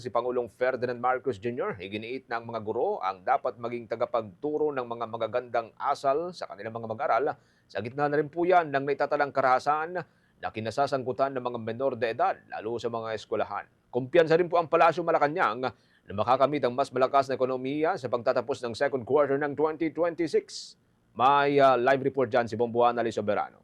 Si Pangulong Ferdinand Marcos Jr. iginiit ng mga guro ang dapat maging tagapagturo ng mga magagandang asal sa kanilang mga mag-aral. Sa gitna na rin po yan ng naitatalang karahasan na kinasasangkutan ng mga menor de edad, lalo sa mga eskwelahan. Kumpiyansa rin po ang Palasyo Malacanang na makakamit ang mas malakas na ekonomiya sa pagtatapos ng second quarter ng 2026. May live report dyan si Bombuana Lisoberano.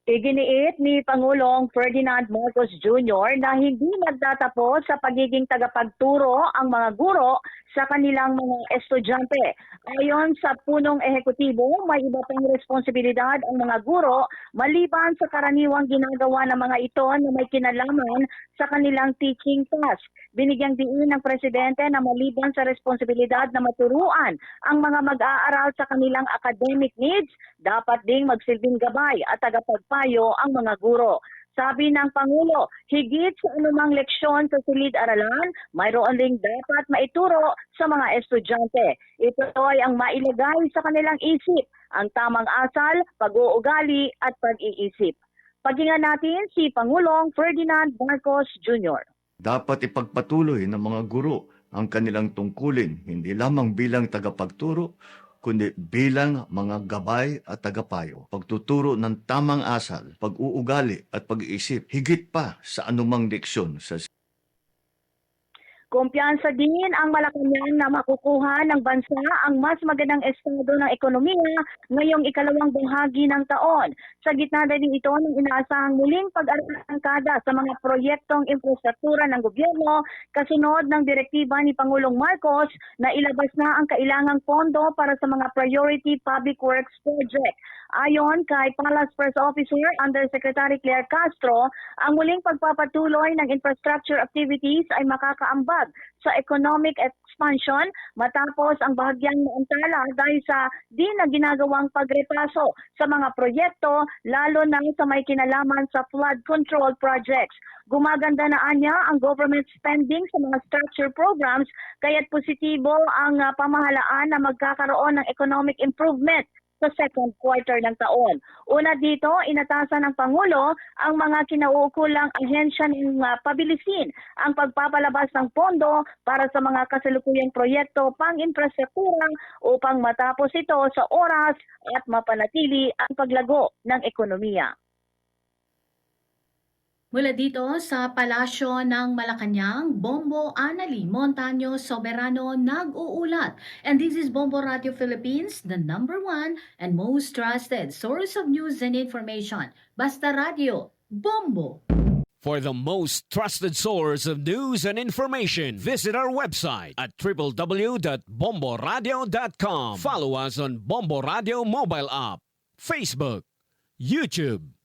Iginiit ni Pangulong Ferdinand Marcos Jr. na hindi magtatapos sa pagiging tagapagturo ang mga guro sa kanilang mga estudyante. Ayon sa punong ehekutibo, may iba pang responsibilidad ang mga guro maliban sa karaniwang ginagawa ng mga ito na may kinalaman sa kanilang teaching task. Binigyang diin ng Presidente na maliban sa responsibilidad na maturuan ang mga mag-aaral sa kanilang academic needs, dapat ding magsilbing gabay at tagapagpayo ang mga guro. Sabi ng Pangulo, higit sa anumang leksyon sa silid-aralan, mayroon ding dapat maituro sa mga estudyante. Ito ay ang mailagay sa kanilang isip, ang tamang asal, pag-uugali at pag-iisip. Pakinggan natin si Pangulong Ferdinand Marcos Jr. Dapat ipagpatuloy ng mga guro ang kanilang tungkulin, hindi lamang bilang tagapagturo, kundi bilang mga gabay at tagapayo. Pagtuturo ng tamang asal, pag-uugali at pag-iisip, higit pa sa anumang leksyon sa Kumpiyansa din ang Malacanang na makukuha ng bansa ang mas magandang estado ng ekonomiya ngayong ikalawang bahagi ng taon. Sa gitna din ito ng inaasahang muling pag-arangkada sa mga proyektong infrastruktura ng gobyerno kasunod ng direktiba ni Pangulong Marcos na ilabas na ang kailangang pondo para sa mga priority public works project. Ayon kay Palace Press Officer Undersecretary Claire Castro, ang muling pagpapatuloy ng infrastructure activities ay makakaambag sa economic expansion matapos ang bahagyang naantala dahil sa di na ginagawang pagrepaso sa mga proyekto, lalo na sa may kinalaman sa flood control projects. Gumaganda na anya ang government spending sa mga structure programs, kaya't positibo ang pamahalaan na magkakaroon ng economic improvement sa second quarter ng taon. Una dito, inatasan ng Pangulo ang mga kinauukulang ahensya ng pabilisin ang pagpapalabas ng pondo para sa mga kasalukuyang proyekto pang-infrastruktura upang matapos ito sa oras at mapanatili ang paglago ng ekonomiya. Mula dito sa Palasyo ng Malacanang, Bombo Anali Montaño Soberano nag-uulat. And this is Bombo Radio Philippines, the #1 and most trusted source of news and information. Basta Radio, Bombo! For the most trusted source of news and information, visit our website at www.bomboradio.com. Follow us on Bombo Radio mobile app, Facebook, YouTube,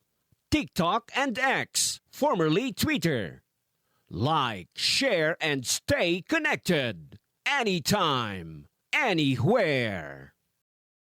TikTok, and X, formerly Twitter. Like, share, and stay connected. Anytime, anywhere.